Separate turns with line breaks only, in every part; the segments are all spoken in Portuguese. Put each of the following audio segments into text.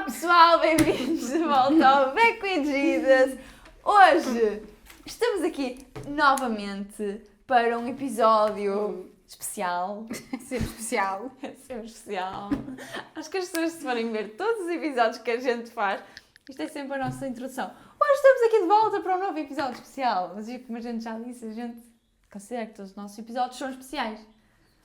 pessoal, bem-vindos de volta ao Back with Jesus. Hoje estamos aqui novamente para um episódio especial.
Sempre especial.
Sempre especial. Acho que as pessoas, se forem ver todos os episódios que a gente faz, isto é sempre a nossa introdução. Hoje estamos aqui de volta para um novo episódio especial. Mas como a gente já disse, a gente considera que todos os nossos episódios são especiais.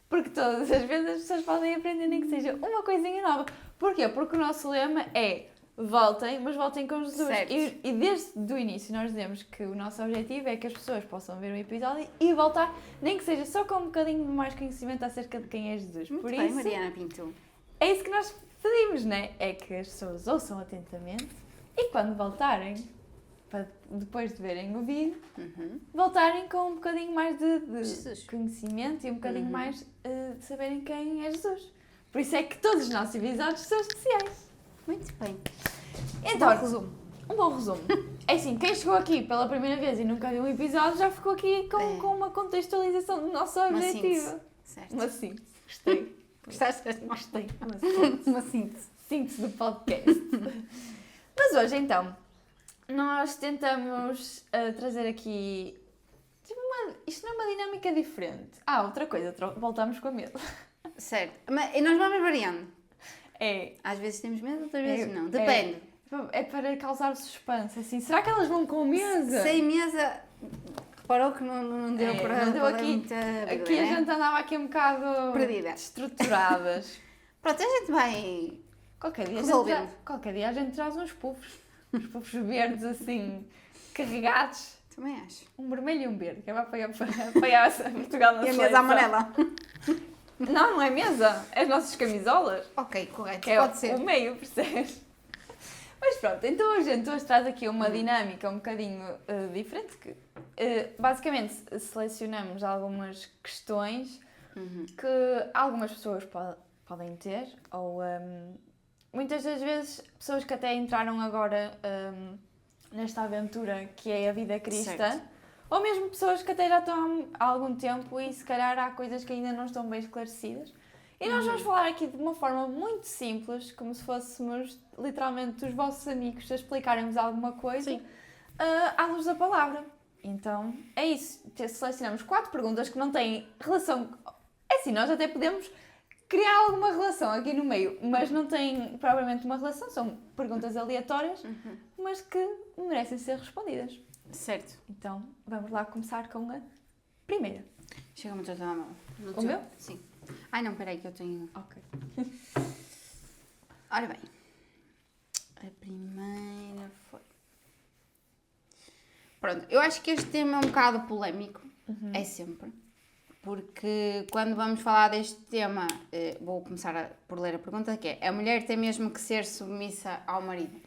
Porque todas as vezes as pessoas podem aprender nem que seja uma coisinha nova. Porquê? Porque o nosso lema é voltem, mas voltem com Jesus. E desde o início nós dizemos que o nosso objetivo é que as pessoas possam ver o episódio e voltar, nem que seja só com um bocadinho mais conhecimento acerca de quem é Jesus.
Muito
Por
bem,
isso,
Mariana Pinto.
é isso que nós pedimos, não é? É que as pessoas ouçam atentamente e quando voltarem, depois de verem o vídeo, voltarem com um bocadinho mais de conhecimento e um bocadinho mais de saberem quem é Jesus. Por isso é que todos os nossos episódios são especiais.
Muito bem.
Então,
Um bom resumo.
um bom resumo. É assim, quem chegou aqui pela primeira vez e nunca viu um episódio já ficou aqui com uma contextualização do nosso objetivo.
Certo.
Uma síntese. Gostei.
Gostaste?
Gostei. Uma síntese.
Uma síntese.
Síntese do podcast. Mas hoje, então, nós tentamos trazer aqui... Isto não é uma dinâmica diferente. Outra coisa. Voltamos com medo.
Certo. Mas, e nós vamos variando.
É.
Às vezes temos medo, outras vezes não. Depende.
É para causar suspense, assim. Será que elas vão com mesa?
Sem mesa... Reparou que não deu para...
Não deu aqui.
Muita
Aqui a gente andava aqui um bocado...
Perdida.
Estruturadas.
Pronto, a gente vai...
Qualquer dia a gente traz uns puffs. Uns puffs verdes, assim, carregados.
Também acho.
Um vermelho e um verde, que é para apoiar Portugal na
E a
seleção.
mesa amarela.
Não é mesa. É as nossas camisolas.
Ok, correto.
É
Pode ser.
o meio, percebes? Mas pronto, então a gente hoje traz aqui uma dinâmica um bocadinho diferente. Que, basicamente, selecionamos algumas questões que algumas pessoas podem ter, ou muitas das vezes pessoas que até entraram agora nesta aventura que é a vida cristã,
Certo.
ou mesmo pessoas que até já estão há algum tempo e se calhar há coisas que ainda não estão bem esclarecidas. E nós vamos falar aqui de uma forma muito simples, como se fôssemos literalmente os vossos amigos a explicarem-vos alguma coisa à luz da palavra. Então é isso. Selecionamos 4 perguntas que não têm relação. É assim, nós até podemos criar alguma relação aqui no meio, mas não têm propriamente uma relação, são perguntas aleatórias, mas que merecem ser respondidas.
Certo.
Então vamos lá começar com a primeira.
Chega-me o teu telemóvel.
O meu?
Sim. Ai não, peraí que eu tenho...
Ok.
Ora bem. A primeira foi... Pronto, eu acho que este tema é um bocado polémico. É sempre. Porque quando vamos falar deste tema, vou começar por ler a pergunta, que é: a mulher tem mesmo que ser submissa ao marido?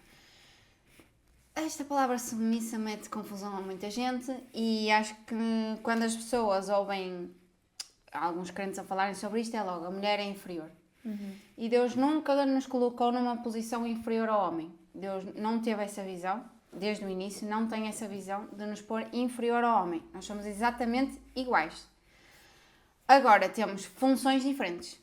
Esta palavra submissa mete confusão a muita gente e acho que quando as pessoas ouvem alguns crentes a falarem sobre isto, é logo: a mulher é inferior. E Deus nunca nos colocou numa posição inferior ao homem. Deus não teve essa visão, desde o início, não tem essa visão de nos pôr inferior ao homem. Nós somos exatamente iguais. Agora, temos funções diferentes.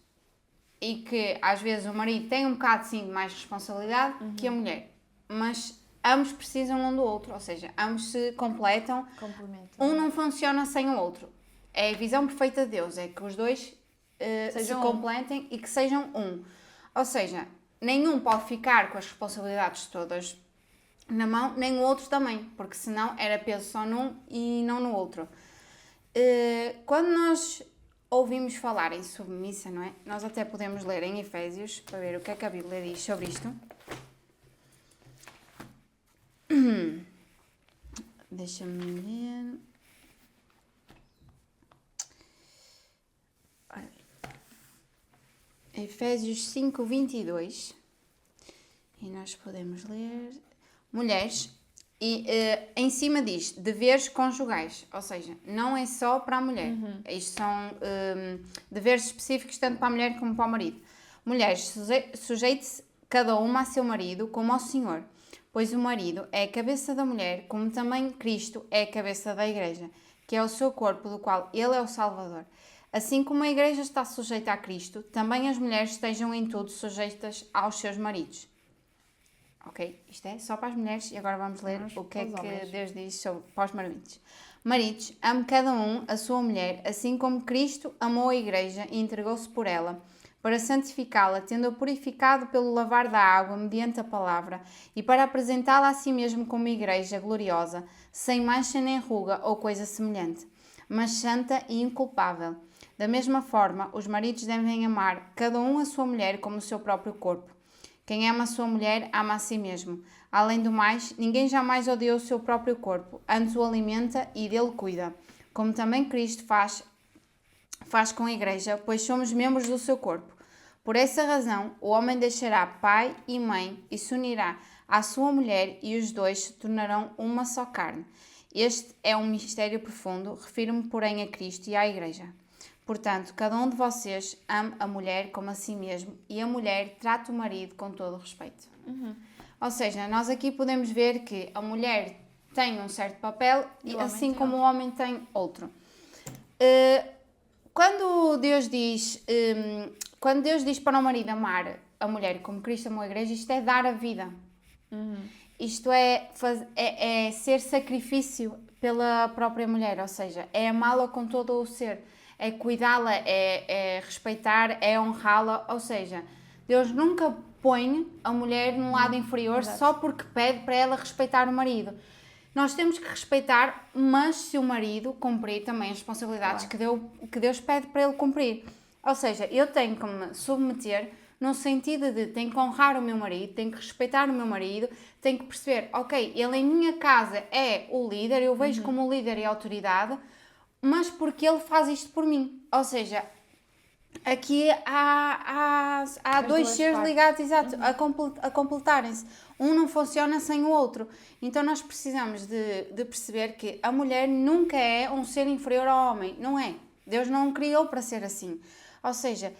E que, às vezes, o marido tem um bocado, sim, de mais responsabilidade que a mulher. Mas ambos precisam um do outro. Ou seja, ambos se completam.
Complemento.
Um não funciona sem o outro. É a visão perfeita de Deus. É que os dois se completem e que sejam um. Ou seja, nenhum pode ficar com as responsabilidades todas na mão, nem o outro também. Porque senão era peso só num e não no outro. Quando nós ouvimos falar em submissa, não é? Nós até podemos ler em Efésios para ver o que é que a Bíblia diz sobre isto. Deixa-me ver. Efésios 5, 22. E nós podemos ler. Mulheres. E em cima diz deveres conjugais, ou seja, não é só para a mulher. Isto são deveres específicos tanto para a mulher como para o marido. Mulheres, sujeite-se cada uma a seu marido como ao Senhor, pois o marido é a cabeça da mulher, como também Cristo é a cabeça da igreja, que é o seu corpo, do qual ele é o Salvador. Assim como a igreja está sujeita a Cristo, também as mulheres estejam em tudo sujeitas aos seus maridos. Ok? Isto é só para as mulheres e agora vamos ler
Vamos
o que é
para os
que
homens.
Deus diz sobre, para os maridos. Maridos, ame cada um a sua mulher, assim como Cristo amou a Igreja e entregou-se por ela, para santificá-la, tendo-a purificado pelo lavar da água mediante a palavra, e para apresentá-la a si mesmo como Igreja gloriosa, sem mancha nem ruga ou coisa semelhante, mas santa e inculpável. Da mesma forma, os maridos devem amar cada um a sua mulher como o seu próprio corpo. Quem ama a sua mulher, ama a si mesmo. Além do mais, ninguém jamais odiou o seu próprio corpo, antes o alimenta e dele cuida, como também Cristo faz com a Igreja, pois somos membros do seu corpo. Por essa razão, o homem deixará pai e mãe e se unirá à sua mulher e os dois se tornarão uma só carne. Este é um mistério profundo, refiro-me, porém, a Cristo e à Igreja. Portanto, cada um de vocês ame a mulher como a si mesmo e a mulher trata o marido com todo o respeito. Ou seja, nós aqui podemos ver que a mulher tem um certo papel,
E o
assim
homem tem
como o
outro.
homem tem outro. Quando Deus diz para o marido amar a mulher como Cristo amou a Igreja, isto é dar a vida. Isto é ser sacrifício pela própria mulher, ou seja, é amá-la com todo o ser, é cuidá-la, é respeitar, é honrá-la, ou seja, Deus nunca põe a mulher num lado inferior
exato.
só porque pede para ela respeitar o marido. Nós temos que respeitar, mas se o marido cumprir também as responsabilidades que Deus pede para ele cumprir. Ou seja, eu tenho que me submeter no sentido de tenho que honrar o meu marido, tenho que respeitar o meu marido, tenho que perceber, ok, ele em minha casa é o líder, eu vejo como o líder e a autoridade, mas porque ele faz isto por mim. Ou seja, aqui há
As
dois
duas
seres
partes.
ligados, exato, a completarem-se. Um não funciona sem o outro. Então nós precisamos de perceber que a mulher nunca é um ser inferior ao homem. Não é. Deus não o criou para ser assim. Ou seja,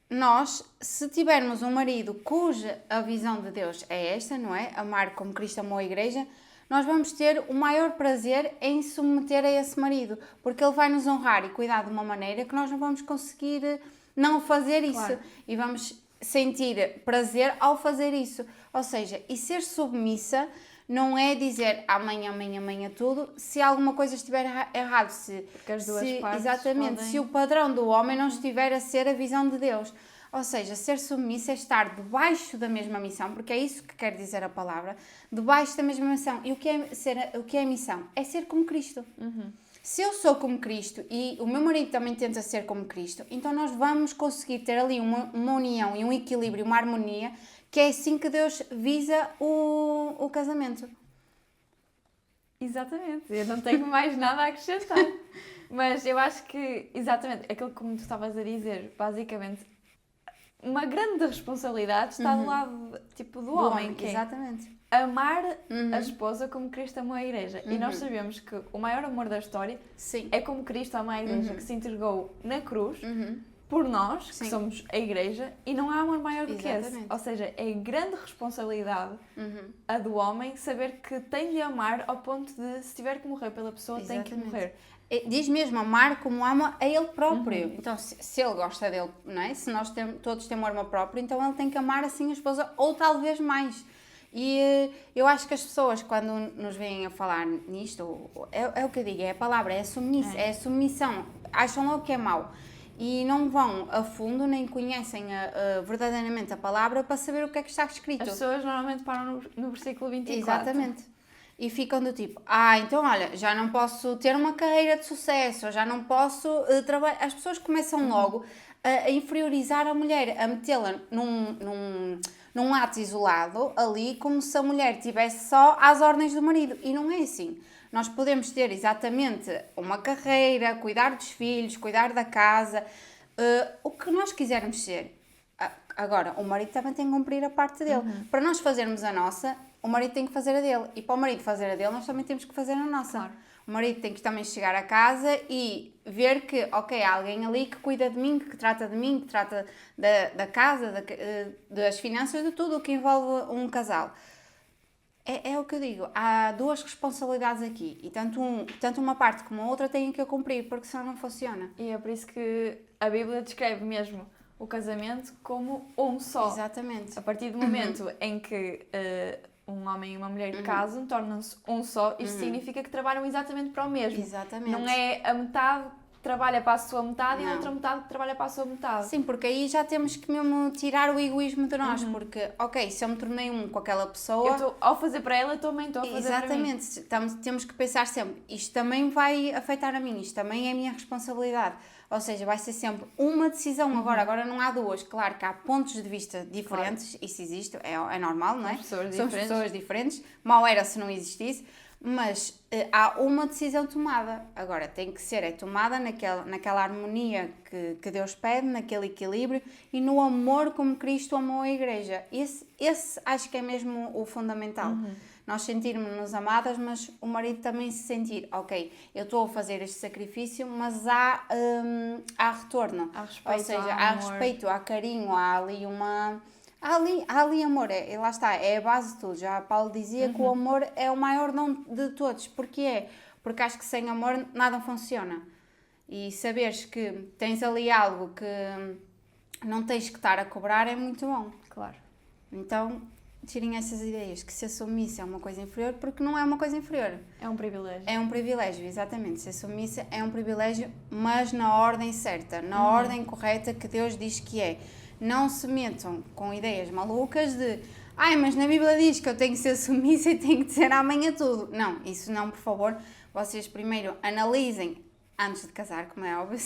nós, se tivermos um marido cuja a visão de Deus é esta, não é? Amar como Cristo amou a Igreja, nós vamos ter o maior prazer em submeter a esse marido, porque ele vai nos honrar e cuidar de uma maneira que nós não vamos conseguir não fazer isso.
Claro.
E vamos sentir prazer ao fazer isso. Ou seja, e ser submissa não é dizer amém, amém, amém a tudo se alguma coisa estiver errado.
Porque as duas partes
exatamente,
podem-
se o padrão do homem não estiver a ser a visão de Deus. Ou seja, ser submissa é estar debaixo da mesma missão, porque é isso que quer dizer a palavra, debaixo da mesma missão. E o que é a missão? É ser como Cristo. Se eu sou como Cristo e o meu marido também tenta ser como Cristo, então nós vamos conseguir ter ali uma união e um equilíbrio, uma harmonia, que é assim que Deus visa o casamento.
Exatamente, eu não tenho mais nada a acrescentar. Mas eu acho que, exatamente, aquilo que como tu estavas a dizer, basicamente, uma grande responsabilidade está do lado tipo, do homem, que é
Exatamente.
amar a esposa como Cristo amou a Igreja. E nós sabemos que o maior amor da história
Sim.
é como Cristo ama a Igreja, que se entregou na cruz por nós, que
Sim.
somos a Igreja, e não há amor maior do que esse.
Exatamente.
Ou seja, é grande responsabilidade a do homem saber que tem de amar ao ponto de, se tiver que morrer pela pessoa, tem que
Exatamente.
morrer.
Diz mesmo amar como ama a ele próprio. Então, se ele gosta dele, não é? Se nós todos temos amor próprio, então ele tem que amar assim a esposa, ou talvez mais. E eu acho que as pessoas, quando nos vêm a falar nisto, é o que eu digo, é a palavra, é a submissão. Acham logo que é mau. E não vão a fundo, nem conhecem verdadeiramente a palavra para saber o que é que está escrito.
As pessoas normalmente param no versículo 24.
Exatamente. E ficam do tipo, então olha, já não posso ter uma carreira de sucesso, já não posso trabalhar. As pessoas começam logo a inferiorizar a mulher, a metê-la num ato isolado ali, como se a mulher estivesse só às ordens do marido. E não é assim. Nós podemos ter exatamente uma carreira, cuidar dos filhos, cuidar da casa, o que nós quisermos ser. Agora, o marido também tem que cumprir a parte dele. Para nós fazermos a nossa, o marido tem que fazer a dele. E para o marido fazer a dele, nós também temos que fazer a nossa.
Claro.
O marido tem que também chegar a casa e ver que, ok, há alguém ali que cuida de mim, que trata de mim, que trata da casa, das finanças, de tudo o que envolve um casal. É o que eu digo, há duas responsabilidades aqui. E tanto uma parte como a outra têm que cumprir, porque senão não funciona.
E é por isso que a Bíblia descreve mesmo o casamento como um só.
Exatamente.
A partir do momento em que um homem e uma mulher casam, tornam-se um só, isto significa que trabalham exatamente para o mesmo.
Exatamente.
Não é a metade que trabalha para a sua metade e a
Não.
outra metade que trabalha para a sua metade.
Sim, porque aí já temos que mesmo tirar o egoísmo de nós, porque, ok, se eu me tornei um com aquela pessoa...
Ao fazer para ela, eu também estou a fazer para mim.
Exatamente, temos que pensar sempre, isto também vai afetar a mim, isto também é a minha responsabilidade. Ou seja, vai ser sempre uma decisão agora não há duas. Claro que há pontos de vista diferentes, isso existe, é normal, não é? Somos pessoas diferentes, mal era se não existisse, mas há uma decisão tomada. Agora, tem que ser tomada naquela harmonia que Deus pede, naquele equilíbrio e no amor como Cristo amou a Igreja. Esse acho que é mesmo o fundamental. Nós sentirmos-nos amadas, mas o marido também se sentir, ok, eu estou a fazer este sacrifício, mas há retorno.
Há respeito,
ou seja,
há
há
amor.
respeito, há carinho, há ali uma... Há ali amor, lá está, é a base de tudo. Já Paulo dizia que o amor é o maior dom de todos. Porquê? Porque acho que sem amor nada funciona. E saberes que tens ali algo que não tens que estar a cobrar é muito bom.
Claro.
Então, tirem essas ideias, que ser submissa é uma coisa inferior, porque não é uma coisa inferior.
É um privilégio.
É um privilégio, exatamente. Ser submissa é um privilégio, mas na ordem certa, na ordem correta que Deus diz que é. Não se metam com ideias malucas de mas na Bíblia diz que eu tenho que ser submissa e tenho que dizer amém a tudo. Não, isso não, por favor. Vocês primeiro analisem, antes de casar, como é óbvio,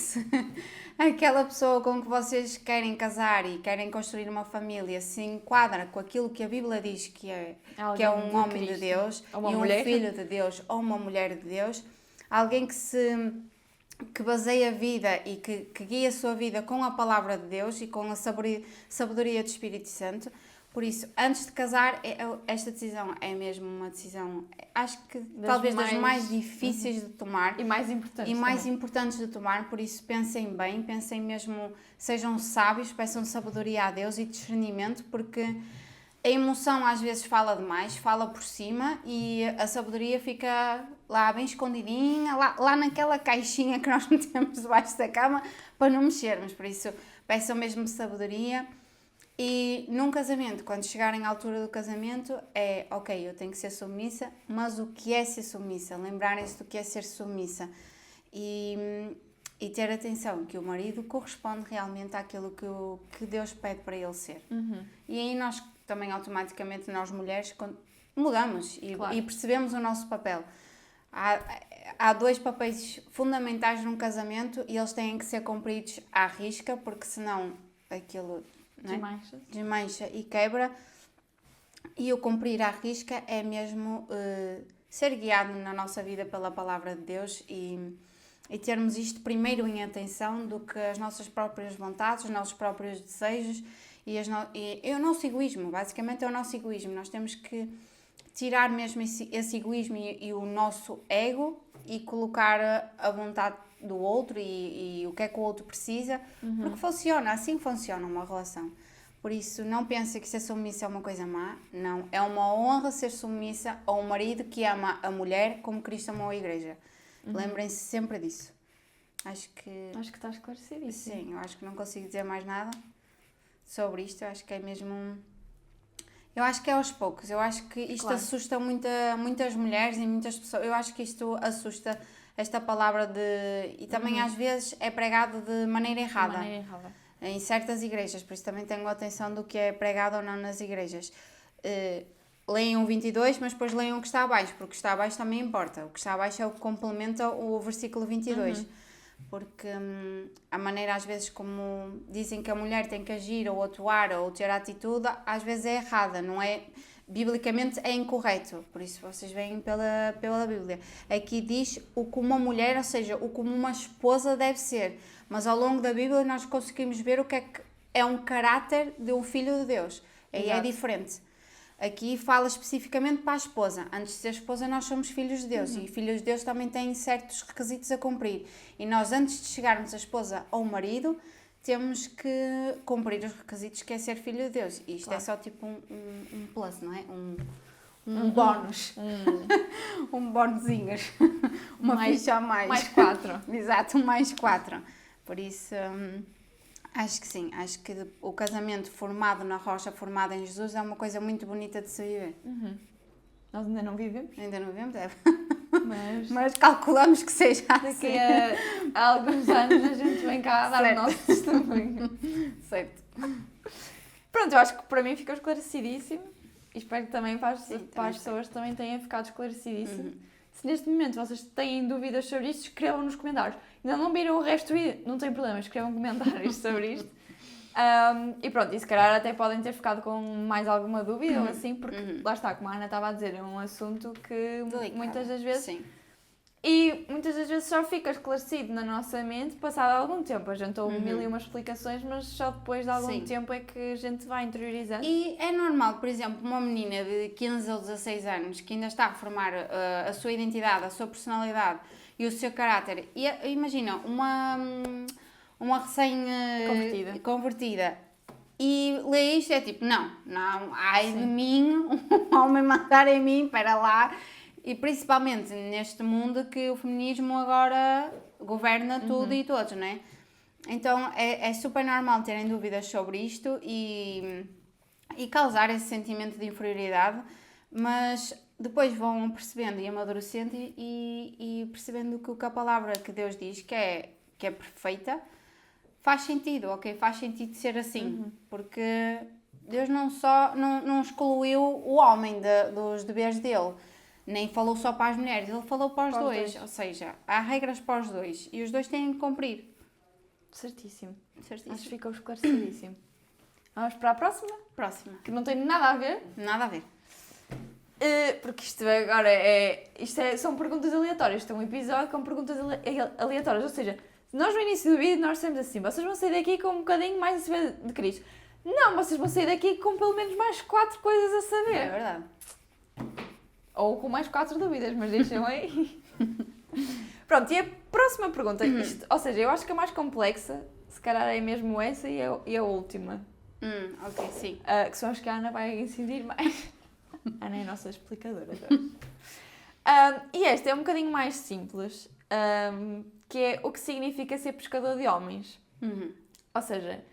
aquela pessoa com que vocês querem casar e querem construir uma família se enquadra com aquilo que a Bíblia diz que é um homem de Deus e um filho de Deus ou uma mulher de Deus. Alguém que baseia a vida e que guia a sua vida com a palavra de Deus e com a sabedoria do Espírito Santo. Por isso, antes de casar, esta decisão é mesmo uma decisão, acho que talvez das mais difíceis de tomar.
E mais importantes.
E mais importantes de tomar, por isso pensem bem, pensem mesmo, sejam sábios, peçam sabedoria a Deus e discernimento, porque a emoção às vezes fala demais, fala por cima e a sabedoria fica lá bem escondidinha, lá naquela caixinha que nós metemos debaixo da cama para não mexermos. Por isso, peçam mesmo sabedoria. E num casamento, quando chegarem à altura do casamento, ok, eu tenho que ser submissa, mas o que é ser submissa? Lembrarem-se do que é ser submissa. E ter atenção que o marido corresponde realmente àquilo que Deus pede para ele ser. E aí nós também automaticamente, nós mulheres, mudamos e percebemos o nosso papel. Há dois papéis fundamentais num casamento e eles têm que ser cumpridos à risca, porque senão aquilo desmancha e quebra. E o cumprir à risca é mesmo ser guiado na nossa vida pela palavra de Deus e termos isto primeiro em atenção do que as nossas próprias vontades, os nossos próprios desejos e o nosso egoísmo. Basicamente é o nosso egoísmo. Nós temos que tirar mesmo esse egoísmo e o nosso ego e colocar a vontade do outro e o que é que o outro precisa, porque assim funciona uma relação. Por isso, não pensem que ser submissa é uma coisa má, não. É uma honra ser submissa a um marido que ama a mulher como Cristo amou a Igreja. Lembrem-se sempre disso. Acho que
está esclarecido.
Sim, eu acho que não consigo dizer mais nada sobre isto. Eu acho que é mesmo... Eu acho que é aos poucos. Eu acho que isto assusta muitas mulheres e muitas pessoas. Eu acho que isto assusta esta palavra e também às vezes é pregado de maneira errada. Em certas igrejas. Por isso também tenho atenção do que é pregado ou não nas igrejas. Leiam o 22, mas depois leiam o que está abaixo, porque o que está abaixo também importa. O que está abaixo é o que complementa o versículo 22. Porque a maneira às vezes como dizem que a mulher tem que agir ou atuar ou ter atitude, às vezes é errada, não é? Biblicamente é incorreto, por isso vocês veem pela Bíblia. Aqui diz o que uma mulher, ou seja, o que uma esposa deve ser, mas ao longo da Bíblia nós conseguimos ver o que é um caráter de um filho de Deus. Aí é diferente. Aqui fala especificamente para a esposa. Antes de ser esposa, nós somos filhos de Deus. E filhos de Deus também têm certos requisitos a cumprir. E nós, antes de chegarmos a esposa ou marido, temos que cumprir os requisitos que é ser filho de Deus. E isto é só tipo um plus, não é? Um bónus. Um bónusinho. Uma ficha a mais.
Mais 4.
Exato, mais 4. Por isso... Acho que sim, acho que o casamento formado na rocha, formado em Jesus, é uma coisa muito bonita de se viver.
Nós ainda não vivemos,
Ainda não vemos, é.
mas
Mas calculamos que seja
daqui
assim.
a alguns anos a gente vem cá dar o
Certo.
nosso testemunho.
Certo.
Pronto, eu acho que para mim ficou esclarecidíssimo e espero que também para as,
Sim,
para
também
as pessoas também tenha ficado esclarecidíssimo.
Uhum.
Se neste momento vocês têm dúvidas sobre isto, escrevam nos comentários. Ainda não viram o resto do vídeo? Não tem problema, escrevam comentários sobre isto. E pronto, e se calhar até podem ter ficado com mais alguma dúvida ou assim, porque lá está, como a Ana estava a dizer, é um assunto que
Delicado.
muitas das vezes
Sim.
e muitas das vezes só fica esclarecido na nossa mente passado algum tempo. A gente ouve mil e uma explicações, mas só depois de algum
Sim.
tempo é que a gente vai interiorizando.
E é normal, por exemplo, uma menina de 15 ou 16 anos que ainda está a formar a sua identidade, a sua personalidade e o seu caráter. E imagina, uma recém-convertida e lê isto é tipo, não, ai de mim, um homem mandar em mim, para lá. E principalmente neste mundo que o feminismo agora governa tudo e todos, não é? Então é super normal terem dúvidas sobre isto e causar esse sentimento de inferioridade, mas depois vão percebendo e amadurecendo e percebendo que o que a palavra que Deus diz que é perfeita faz sentido, ok? Faz sentido ser assim, porque Deus não excluiu o homem dos deveres dele, nem falou só para as mulheres, ele falou para os dois, ou seja, há regras para os dois e os dois têm que cumprir.
Certíssimo.
Certíssimo.
Acho que ficou esclarecidíssimo. Vamos para a próxima,
Próxima.
que não tem nada a ver.
Nada a ver.
Porque isto agora são perguntas aleatórias. Isto é um episódio com perguntas aleatórias. Ou seja, nós no início do vídeo nós dissemos assim, vocês vão sair daqui com um bocadinho mais a saber de Cristo. Não, vocês vão sair daqui com pelo menos mais 4 coisas a saber.
É verdade.
Ou com mais 4 dúvidas, mas deixam aí. Pronto, e a próxima pergunta, ou seja, eu acho que a mais complexa, se calhar é mesmo essa e a última.
Ok, sim.
Que são as que a Ana vai incidir mais. A Ana é a nossa explicadora. E esta é um bocadinho mais simples, que é o que significa ser pescador de homens. Ou seja,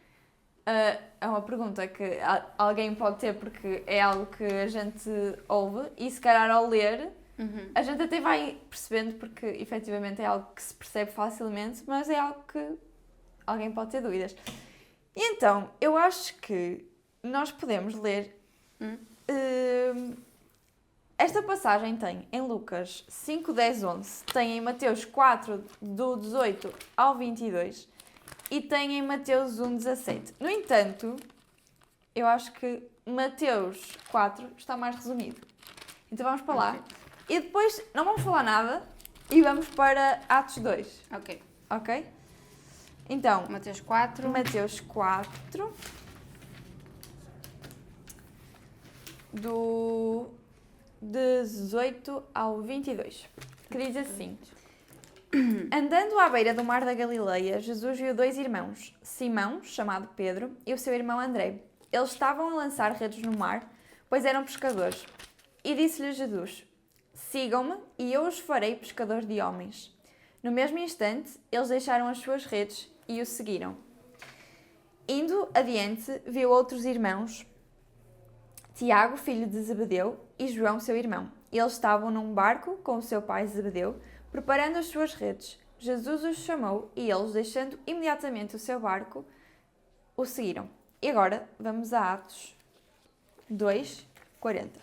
é uma pergunta que alguém pode ter porque é algo que a gente ouve e se calhar ao ler a gente até vai percebendo porque efetivamente é algo que se percebe facilmente, mas é algo que alguém pode ter dúvidas. E então, eu acho que nós podemos ler... esta passagem tem em Lucas 5, 10, 11, tem em Mateus 4, do 18 ao 22 e tem em Mateus 1, 17. No entanto, eu acho que Mateus 4 está mais resumido. Então vamos para lá.
Ok.
E depois não vamos falar nada e vamos para Atos 2.
Ok.
Ok? Então,
Mateus 4.
Mateus 4, do 18 ao 22, que diz assim: Andando à beira do mar da Galileia, Jesus viu 2 irmãos, Simão, chamado Pedro, e o seu irmão André. Eles estavam a lançar redes no mar, pois eram pescadores. E disse-lhes Jesus: Sigam-me, e eu os farei pescadores de homens. No mesmo instante, eles deixaram as suas redes e o seguiram. Indo adiante, viu outros irmãos, Tiago, filho de Zebedeu, e João, seu irmão. Eles estavam num barco com o seu pai Zebedeu, preparando as suas redes. Jesus os chamou e eles, deixando imediatamente o seu barco, o seguiram. E agora vamos a Atos 2, 40.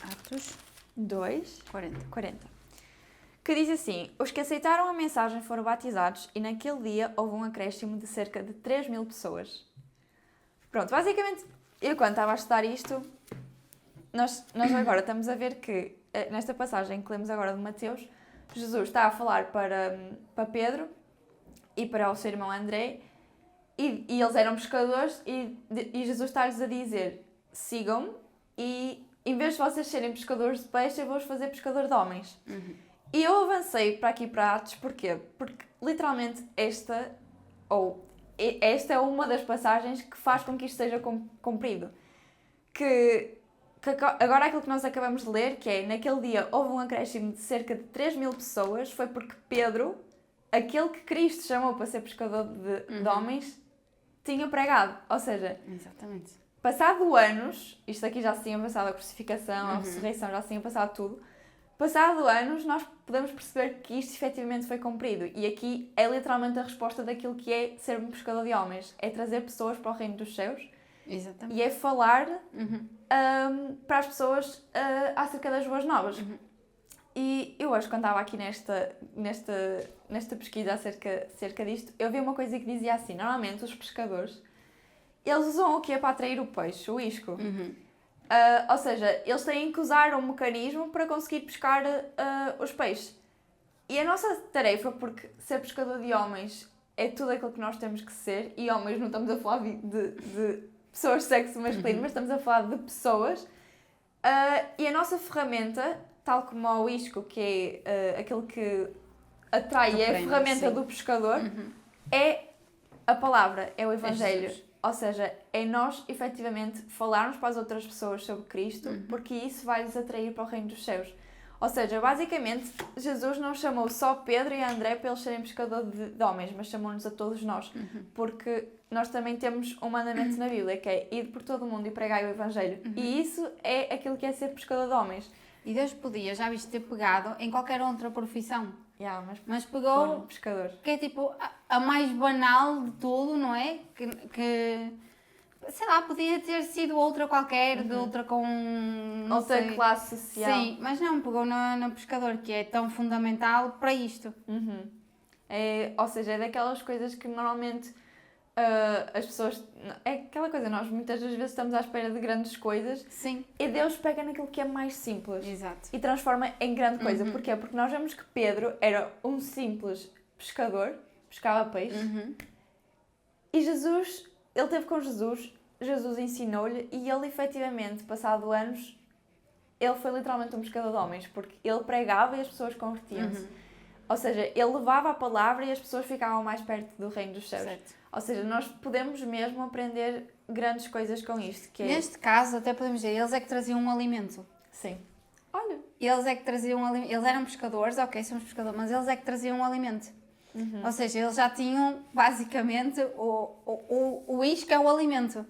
Atos
2,
40.
40. Que diz assim: Os que aceitaram a mensagem foram batizados e naquele dia houve um acréscimo de cerca de 3.000 pessoas. Pronto, basicamente, eu quando estava a estudar isto, nós agora estamos a ver que, nesta passagem que lemos agora de Mateus, Jesus está a falar para Pedro e para o seu irmão André, e eles eram pescadores, e Jesus está-lhes a dizer: sigam-me, e em vez de vocês serem pescadores de peixe, eu vou-vos fazer pescador de homens. E eu avancei para aqui para Atos, porquê? Porque literalmente esta é uma das passagens que faz com que isto seja cumprido. Que agora aquilo que nós acabamos de ler, que é, naquele dia houve um acréscimo de cerca de 3.000 pessoas, foi porque Pedro, aquele que Cristo chamou para ser pescador de homens, tinha pregado. Ou seja,
Exatamente.
passado anos, isto aqui já se tinha passado a crucificação, a ressurreição, já se tinha passado tudo. Passado anos, nós podemos perceber que isto efetivamente foi cumprido. E aqui é literalmente a resposta daquilo que é ser um pescador de homens. É trazer pessoas para o reino dos céus.
Exatamente.
E é falar para as pessoas acerca das boas novas. E eu hoje, quando estava aqui nesta pesquisa acerca disto, eu vi uma coisa que dizia assim, normalmente os pescadores, eles usam o que é para atrair o peixe, o isco. Ou seja, eles têm que usar um mecanismo para conseguir pescar os peixes. E a nossa tarefa, porque ser pescador de homens é tudo aquilo que nós temos que ser, e homens não estamos a falar de pessoas de sexo masculino, mas estamos a falar de pessoas. E a nossa ferramenta, tal como o isco, que é aquilo que atrai, é a ferramenta do pescador, é a palavra, é o Evangelho. Ou seja, é nós, efetivamente, falarmos para as outras pessoas sobre Cristo, porque isso vai-lhes atrair para o reino dos céus. Ou seja, basicamente, Jesus não chamou só Pedro e André para eles serem pescadores de homens, mas chamou-nos a todos nós. Porque nós também temos um mandamento na Bíblia, que é ir por todo o mundo e pregar o Evangelho. E isso é aquilo que é ser pescador de homens.
E Deus podia, já viste, ter pegado em qualquer outra profissão. Mas pegou
um pescador.
Que é tipo a mais banal de tudo, não é? Que sei lá, podia ter sido outra qualquer, de outra com...
outra classe social.
Sim, mas não, pegou no pescador, que é tão fundamental para isto.
Ou seja, é daquelas coisas que normalmente as pessoas... É aquela coisa, nós muitas das vezes estamos à espera de grandes coisas.
Sim.
E Deus pega naquilo que é mais simples.
Exato.
E transforma em grande coisa. Porquê? Porque nós vemos que Pedro era um simples pescador, pescava peixe. E Jesus, ele esteve com Jesus, Jesus ensinou-lhe e ele efetivamente, passado anos, ele foi literalmente um pescador de homens, porque ele pregava e as pessoas convertiam-se. Ou seja, ele levava a palavra e as pessoas ficavam mais perto do reino dos céus.
Certo.
Ou seja, nós podemos mesmo aprender grandes coisas com isto. Que é...
Neste caso, até podemos dizer, eles é que traziam um alimento.
Sim. Olha.
Eles é que traziam um alimento. Eles eram pescadores, ok, somos pescadores, mas eles é que traziam um alimento. Ou seja, eles já tinham, basicamente, o isco é o alimento.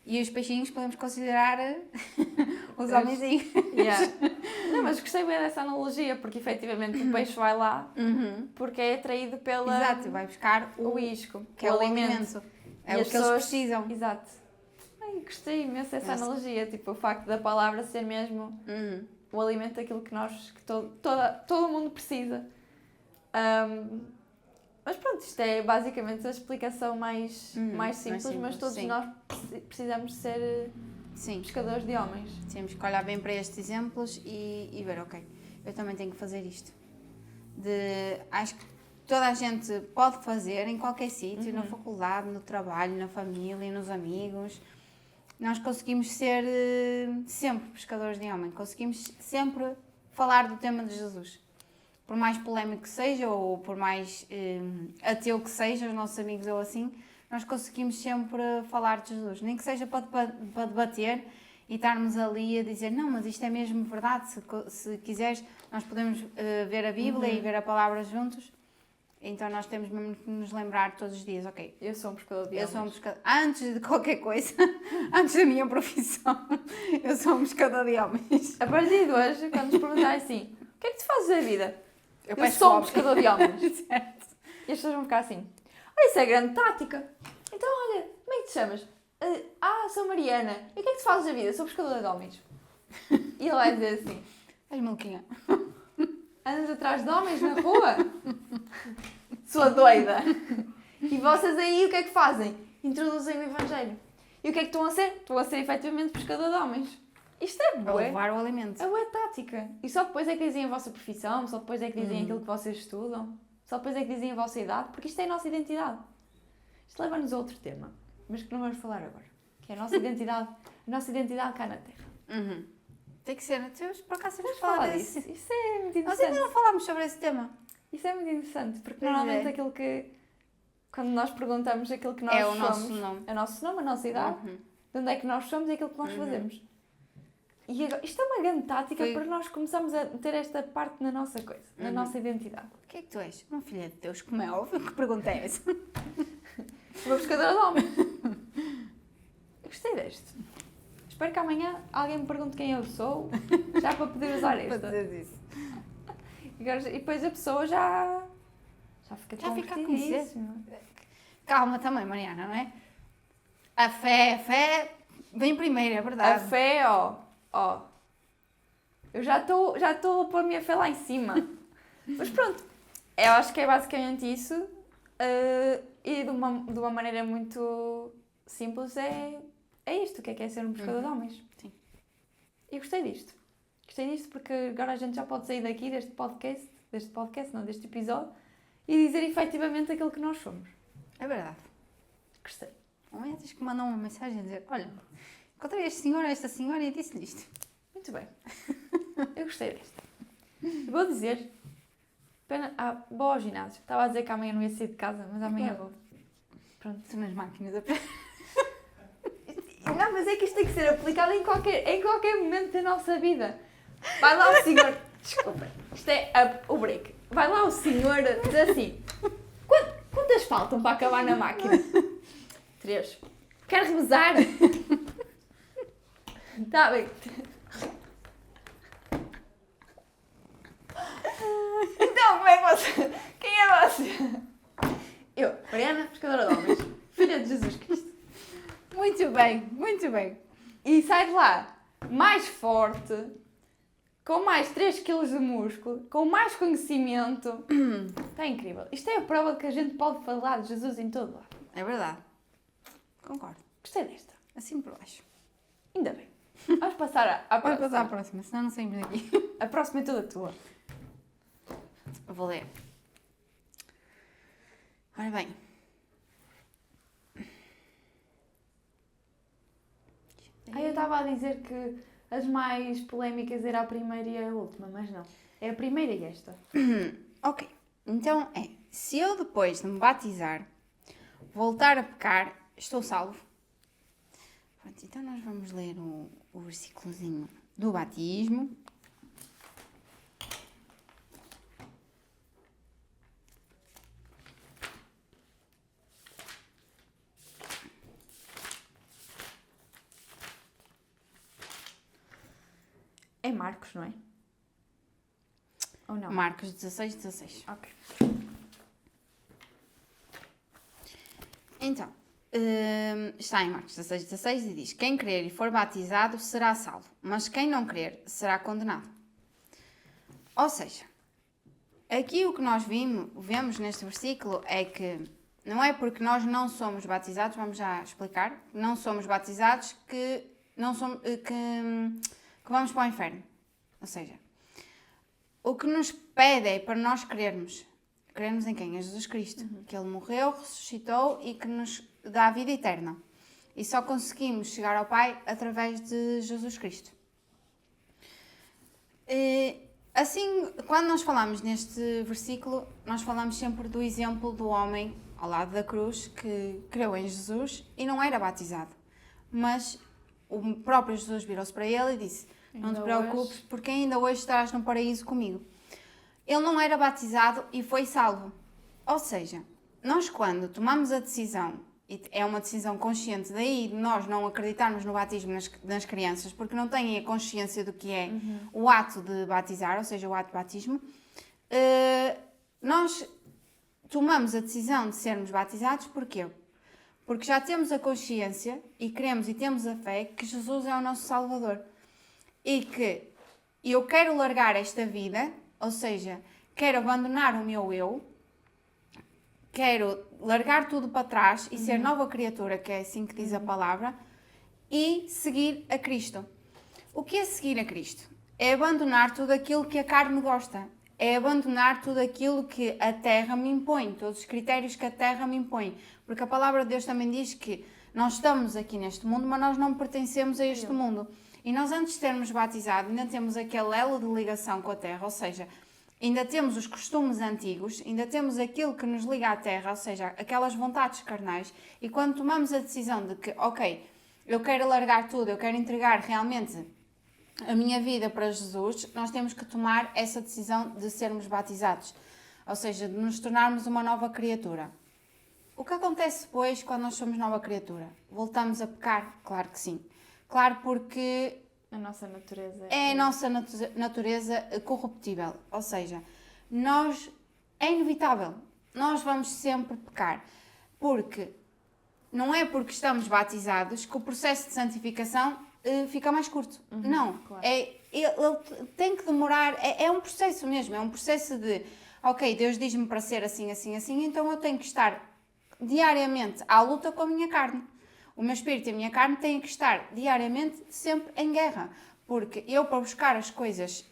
E os peixinhos podemos considerar os homenzinhos.
Não, mas gostei bem dessa analogia, porque efetivamente o peixe vai lá porque é atraído pela...
Exato, vai buscar
o isco,
que é o alimento. É o que eles precisam.
Exato. Ai, gostei imenso dessa analogia, tipo o facto da palavra ser mesmo o alimento daquilo que todo mundo precisa. Mas pronto, isto é basicamente a explicação mais simples, mas todos nós precisamos ser pescadores de homens.
Temos que olhar bem para estes exemplos e ver, ok, eu também tenho que fazer isto. Acho que toda a gente pode fazer em qualquer sítio, na faculdade, no trabalho, na família, nos amigos. Nós conseguimos ser sempre pescadores de homem, conseguimos sempre falar do tema de Jesus. Por mais polémico que seja, ou por mais ateu que seja, os nossos amigos ou assim, nós conseguimos sempre falar de Jesus. Nem que seja para debater e estarmos ali a dizer, não, mas isto é mesmo verdade, se quiseres, nós podemos ver a Bíblia e ver a palavra juntos. Então nós temos mesmo que nos lembrar todos os dias, ok,
eu sou um pescador de homens.
Eu sou um pescador, antes de qualquer coisa, antes da minha profissão, eu sou um pescador de homens.
A partir de hoje, quando nos perguntarem assim, o que é que tu fazes da vida? Eu
peço
sou um
homem.
pescador de homens.
Certo.
E as pessoas vão ficar assim, olha, isso é grande tática. Então, olha, como é que te chamas? Sou Mariana. E o que é que tu fazes da vida? Sou pescadora de homens. E ele vai dizer assim,
És maluquinha.
andas atrás de homens na rua? Sua doida. E vocês aí o que é que fazem? Introduzem o Evangelho. E o que é que estão a ser? Estão a ser efetivamente pescador de homens. Isto é
A
bué.
levar o alimento.
É bué tática. E só depois é que dizem a vossa profissão, só depois é que dizem aquilo que vocês estudam, só depois é que dizem a vossa idade, porque isto é a nossa identidade. Isto leva-nos a outro tema, mas que não vamos falar agora, que é a nossa identidade cá na Terra.
Tem que ser, por acaso temos
Vamos
que falar
falar
disso.
disso. Isso é muito
Nós
interessante.
ainda não falámos sobre esse tema.
Isso é muito interessante, porque
Pois
normalmente
é.
aquilo que, quando nós perguntamos aquilo que nós
É o
somos,
nosso nome.
é o nosso nome, a nossa idade, de onde é que nós somos e aquilo que nós fazemos. E agora, isto é uma grande tática
Foi.
para nós começarmos a ter esta parte na nossa coisa, na nossa identidade.
O que é que tu és? Uma filha de Deus, como é óbvio. Que pergunta é essa?
Uma pescadora de homens. Eu gostei deste. Espero que amanhã alguém me pergunte quem eu sou, já para poder usar
Para
esta.
dizer isso.
E depois a pessoa já fica
Já fica a
convertidíssima.
Calma também, Mariana, não é? A fé vem primeiro, é
A
verdade.
fé, ó. Eu já estou a pôr a minha fé lá em cima. Mas pronto, eu acho que é basicamente isso. E de uma maneira muito simples é isto. O que é ser um pescador de homens?
Sim.
E gostei disto. Gostei disto porque agora a gente já pode sair daqui deste episódio e dizer efetivamente aquilo que nós somos.
É verdade.
Gostei.
Amanhã tens que mandar uma mensagem a dizer, olha, encontrei esta senhora e disse-lhe isto.
Muito bem. Eu gostei desta. Vou dizer. Vou ao ginásio. Estava a dizer que amanhã não ia sair de casa, mas amanhã vou. Pronto.
Tu nas máquinas a
Não, mas é que isto tem que ser aplicado em qualquer momento da nossa vida. Vai lá o senhor. Desculpa. Isto é o break. Vai lá o senhor diz assim. Quantas faltam para acabar na máquina? 3. Quer revezar? Está bem. Então, como é que você... Quem é você? Eu, Mariana, pescadora de homens. Filha de Jesus Cristo.
Muito bem, muito bem.
E sai de lá mais forte, com mais 3 kg de músculo, com mais conhecimento. Está incrível. Isto é a prova de que a gente pode falar de Jesus em todo lado.
É verdade. Concordo.
Gostei desta.
Assim por baixo.
Ainda bem. Vamos passar à
Vamos
próxima.
passar à próxima, senão não saímos daqui.
A próxima é toda tua.
Eu vou ler. Ora bem.
Eu estava a dizer que as mais polémicas era a primeira e a última, mas não. É a primeira e esta.
Ok. Então é, se eu depois de me batizar voltar a pecar, estou salvo. Pronto, então nós vamos ler o versículozinho do batismo.
É Marcos, não é? Ou não?
Marcos 16.
Ok.
Então, está em Marcos 16 e diz: quem crer e for batizado será salvo, mas quem não crer será condenado. Ou seja, aqui o que nós vemos neste versículo é que não é porque nós não somos batizados, vamos já explicar, não somos batizados que vamos para o inferno. Ou seja, o que nos pede é para nós crermos em quem? Em Jesus Cristo. Que Ele morreu, ressuscitou e que nos dá a vida eterna. E só conseguimos chegar ao Pai através de Jesus Cristo. Assim, quando nós falamos neste versículo, nós falamos sempre do exemplo do homem ao lado da cruz que creu em Jesus e não era batizado. Mas o próprio Jesus virou-se para ele e disse: não te preocupes, porque ainda hoje estarás no paraíso comigo. Ele não era batizado e foi salvo. Ou seja, nós quando tomamos a decisão, e é uma decisão consciente, daí nós não acreditarmos no batismo nas crianças, porque não têm a consciência do que é o ato de batizar, ou seja, o ato de batismo, nós tomamos a decisão de sermos batizados, porquê? Porque já temos a consciência e queremos e temos a fé que Jesus é o nosso Salvador. E que eu quero largar esta vida, ou seja, quero abandonar o meu eu, quero largar tudo para trás e ser nova criatura, que é assim que diz a palavra, e seguir a Cristo. O que é seguir a Cristo? É abandonar tudo aquilo que a carne gosta, é abandonar tudo aquilo que a terra me impõe, todos os critérios que a terra me impõe, porque a palavra de Deus também diz que nós estamos aqui neste mundo, mas nós não pertencemos a este mundo. E nós, antes de termos batizado, ainda temos aquele elo de ligação com a terra, ou seja, ainda temos os costumes antigos, ainda temos aquilo que nos liga à terra, ou seja, aquelas vontades carnais. E quando tomamos a decisão de que, ok, eu quero largar tudo, eu quero entregar realmente a minha vida para Jesus, nós temos que tomar essa decisão de sermos batizados. Ou seja, de nos tornarmos uma nova criatura. O que acontece depois quando nós somos nova criatura? Voltamos a pecar? Claro que sim. Claro, porque
A nossa natureza
é a nossa natureza corruptível. Ou seja, é inevitável. Nós vamos sempre pecar. Porque não é porque estamos batizados que o processo de santificação fica mais curto. Não.
claro.
Ele tem que demorar. É um processo mesmo. É um processo de, ok, Deus diz-me para ser assim, assim, assim, então eu tenho que estar diariamente à luta com a minha carne. O meu espírito e a minha carne têm que estar diariamente sempre em guerra. Porque eu, para buscar as coisas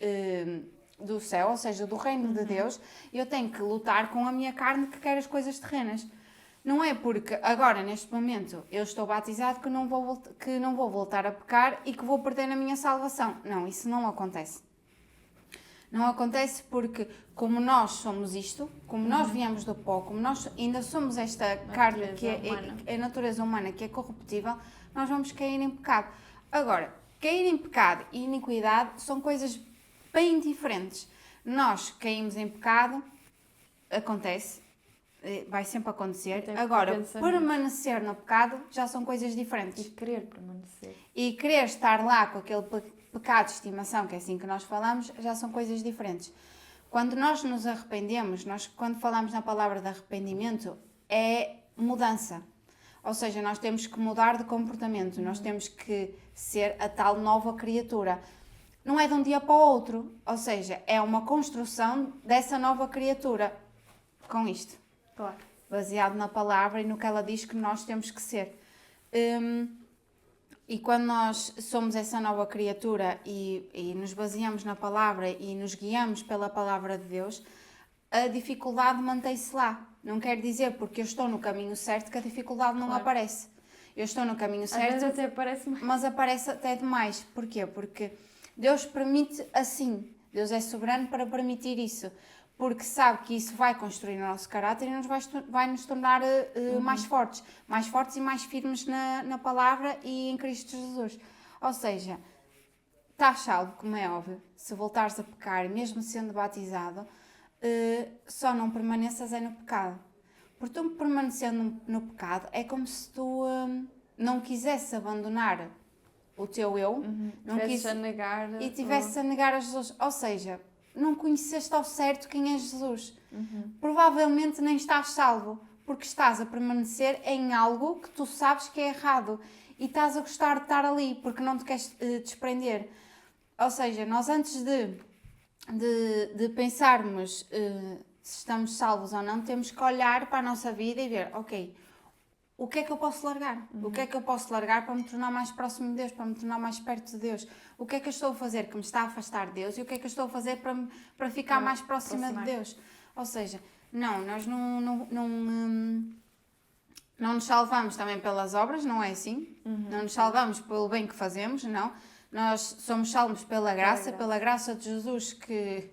do céu, ou seja, do reino de Deus, eu tenho que lutar com a minha carne que quer as coisas terrenas. Não é porque agora, neste momento, eu estou batizado que não vou voltar a pecar e que vou perder a minha salvação. Não, isso não acontece. Não acontece porque, como nós somos isto, como nós viemos do pó, como nós ainda somos esta carne que é a natureza humana, que é corruptível, nós vamos cair em pecado. Agora, cair em pecado e iniquidade são coisas bem diferentes. Nós caímos em pecado, acontece, vai sempre acontecer. Agora, permanecer no pecado já são coisas diferentes.
E querer permanecer.
E querer estar lá com aquele pecado de estimação, que é assim que nós falamos, já são coisas diferentes. Quando nós nos arrependemos, quando falamos na palavra de arrependimento, é mudança. Ou seja, nós temos que mudar de comportamento, nós temos que ser a tal nova criatura. Não é de um dia para o outro, ou seja, é uma construção dessa nova criatura com isto.
Claro.
Baseado na palavra e no que ela diz que nós temos que ser. E quando nós somos essa nova criatura e nos baseamos na palavra e nos guiamos pela palavra de Deus, a dificuldade mantém-se lá. Não quer dizer porque eu estou no caminho certo que a dificuldade não aparece. Eu estou no caminho certo,
Às vezes até aparece mais.
mas aparece até demais. Porquê? Porque Deus permite assim. Deus é soberano para permitir isso. Porque sabe que isso vai construir o nosso caráter e vai nos tornar mais fortes e mais firmes na palavra e em Cristo Jesus. Ou seja, estás salvo, como é óbvio, se voltares a pecar, mesmo sendo batizado, só não permaneças no pecado. Porque tu permanecendo no pecado é como se tu não quisesse abandonar o teu eu, não
Tivesses a negar.
e tivesse a negar a Jesus. Ou seja, não conheceste ao certo quem é Jesus. Provavelmente nem estás salvo, porque estás a permanecer em algo que tu sabes que é errado e estás a gostar de estar ali, porque não te queres desprender. Ou seja, nós antes de pensarmos se estamos salvos ou não, temos que olhar para a nossa vida e ver, ok, o que é que eu posso largar? O que é que eu posso largar para me tornar mais próximo de Deus, para me tornar mais perto de Deus? O que é que eu estou a fazer que me está a afastar de Deus e o que é que eu estou a fazer para ficar mais próxima de Deus? Ou seja, nós não nos salvamos também pelas obras, não é assim? Não nos salvamos pelo bem que fazemos, não. Nós somos salvos pela graça de Jesus que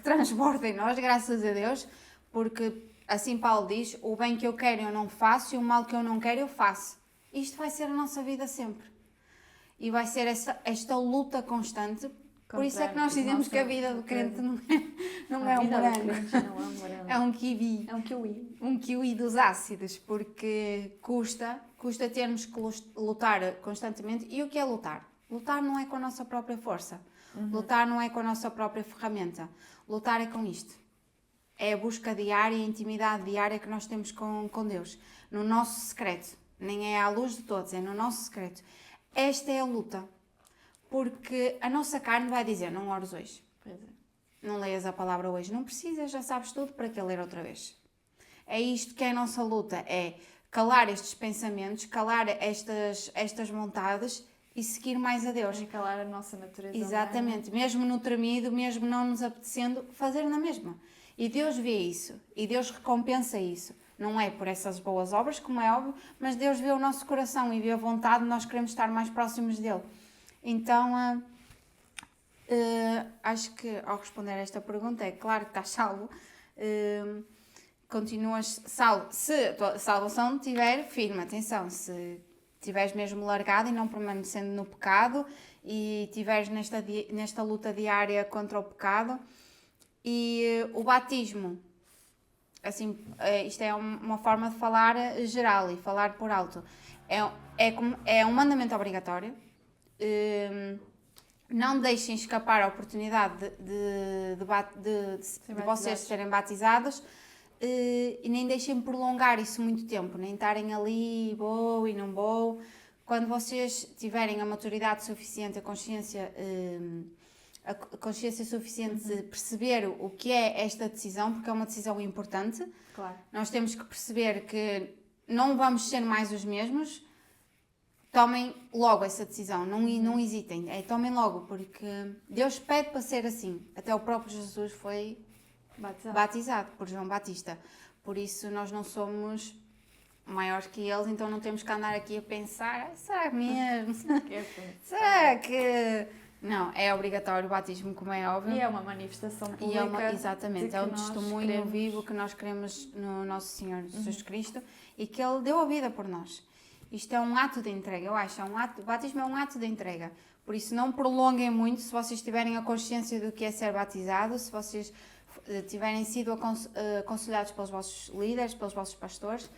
transborda em nós, graças a Deus, porque assim Paulo diz, o bem que eu quero eu não faço e o mal que eu não quero eu faço. Isto vai ser a nossa vida sempre. E vai ser esta luta constante. Por isso é que nós dizemos que a vida do crente não é um morango. É um kiwi.
É um kiwi.
Um kiwi dos ácidos, porque custa termos que lutar constantemente. E o que é lutar? Lutar não é com a nossa própria força. Lutar não é com a nossa própria ferramenta. Lutar é com isto. É a busca diária, a intimidade diária que nós temos com Deus. No nosso secreto. Nem é à luz de todos, é no nosso secreto. Esta é a luta. Porque a nossa carne vai dizer, não ores hoje.
Pois é.
Não leias a palavra hoje. Não precisas, já sabes tudo, para que ler outra vez? É isto que é a nossa luta. É calar estes pensamentos, calar estas vontades e seguir mais a Deus.
É calar a nossa natureza.
Exatamente. Mesmo no tremido, mesmo não nos apetecendo, fazer na mesma. E Deus vê isso. E Deus recompensa isso. Não é por essas boas obras, como é óbvio, mas Deus vê o nosso coração e vê a vontade de nós queremos estar mais próximos dele. Então, acho que ao responder a esta pergunta, é claro que estás salvo. Continuas salvo. Se a salvação estiver firme, atenção, se estiveres mesmo largado e não permanecendo no pecado e estiveres nesta luta diária contra o pecado. E o batismo, assim, isto é uma forma de falar geral e falar por alto. É um mandamento obrigatório. Não deixem escapar a oportunidade de vocês serem batizados, e nem deixem prolongar isso muito tempo, nem estarem ali, vou e não vou. Quando vocês tiverem a maturidade suficiente, a consciência suficiente de perceber o que é esta decisão, porque é uma decisão importante,
Claro.
nós temos que perceber que não vamos ser mais os mesmos. Tomem logo essa decisão, não hesitem, tomem logo, porque Deus pede para ser assim. Até o próprio Jesus foi batizado por João Batista. Por isso nós não somos maiores que eles, então não temos que andar aqui a pensar, será mesmo? Será que... Não, é obrigatório o batismo, como é óbvio.
E é uma manifestação pública.
Exatamente, é um testemunho vivo que nós queremos no nosso Senhor Jesus Cristo e que Ele deu a vida por nós. Isto é um ato de entrega, eu acho. O batismo é um ato de entrega. Por isso, não prolonguem muito se vocês tiverem a consciência do que é ser batizado, se vocês tiverem sido aconselhados pelos vossos líderes, pelos vossos pastores,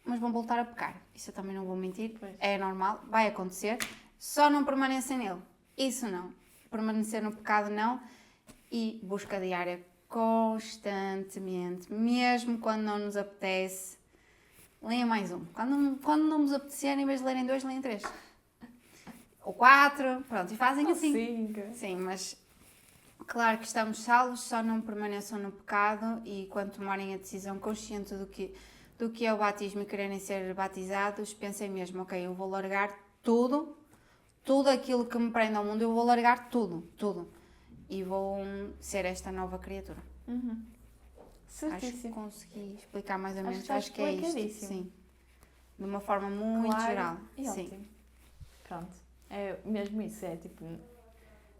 mas vão voltar a pecar. Isso eu também não vou mentir.
Pois.
É normal, vai acontecer. Só não permaneçam nele. Isso não. Permanecer no pecado não. E busca diária constantemente, mesmo quando não nos apetece. Leiam mais um. Quando não nos apetecer, em vez de lerem 2, leem 3. Ou 4, pronto, e fazem assim.
5.
Sim, mas claro que estamos salvos, só não permaneçam no pecado e quando tomarem a decisão consciente do que é o batismo e quererem ser batizados, pensem mesmo, ok, eu vou largar tudo aquilo que me prende ao mundo, eu vou largar tudo. E vou ser esta nova criatura. Acho que consegui explicar mais ou menos. Acho que é isto. Sim. De uma forma muito geral.
E
sim.
ótimo. Pronto. É mesmo isso. É tipo,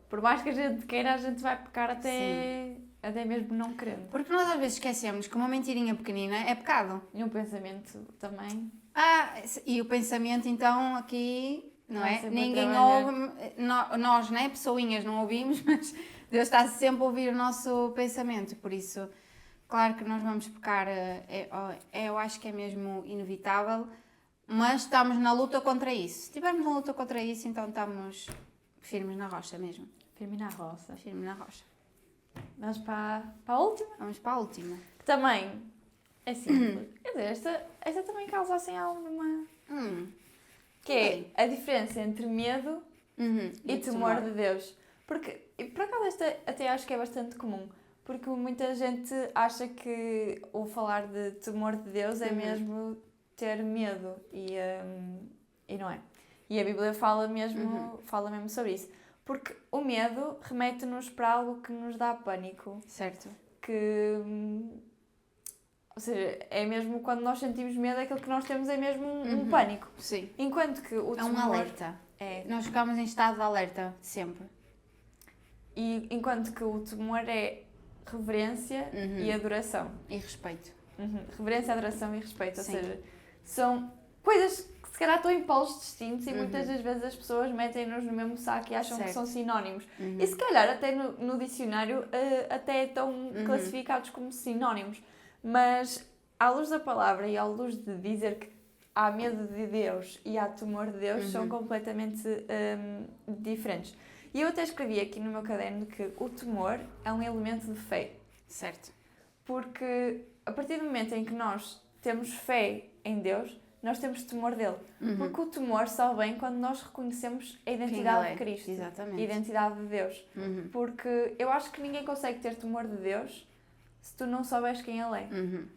por mais que a gente queira, a gente vai pecar até mesmo não querendo.
Porque nós às vezes esquecemos que uma mentirinha pequenina é pecado.
E um pensamento também.
E o pensamento então aqui, não é?
Sempre
Ninguém ouve, nós, né, pessoinhas, não ouvimos, mas Deus está sempre a ouvir o nosso pensamento. Por isso, claro que nós vamos pecar, eu acho que é mesmo inevitável, mas estamos na luta contra isso. Se estivermos na luta contra isso, então estamos firmes na rocha mesmo.
Firme na roça.
Firme na rocha.
Vamos para a última?
Vamos para a última.
Que também é simples. Quer dizer, esta também causa assim alguma... Que é a diferença entre medo e temor de Deus. Porque, e por acaso esta até acho que é bastante comum. Porque muita gente acha que o falar de temor de Deus é mesmo ter medo. E não é. E a Bíblia fala mesmo sobre isso. Porque o medo remete-nos para algo que nos dá pânico.
Certo.
Ou seja, é mesmo quando nós sentimos medo, aquilo que nós temos é mesmo um pânico.
Sim.
Enquanto que o temor...
É um alerta. Nós ficamos em estado de alerta, sempre.
E enquanto que o temor é reverência e adoração.
E respeito.
Reverência, adoração e respeito.
Sim.
Ou seja, são coisas que se calhar estão em polos distintos e muitas das vezes as pessoas metem-nos no mesmo saco e acham que são sinónimos. E se calhar até no dicionário até estão classificados como sinónimos. Mas à luz da palavra e à luz de dizer que há medo de Deus e há temor de Deus são completamente diferentes. E eu até escrevi aqui no meu caderno que o temor é um elemento de fé.
Certo.
Porque a partir do momento em que nós temos fé em Deus, nós temos temor dele. Porque o temor só vem quando nós reconhecemos a identidade de Cristo.
Exatamente.
A identidade de Deus. Porque eu acho que ninguém consegue ter temor de Deus se tu não souberes quem Ele é.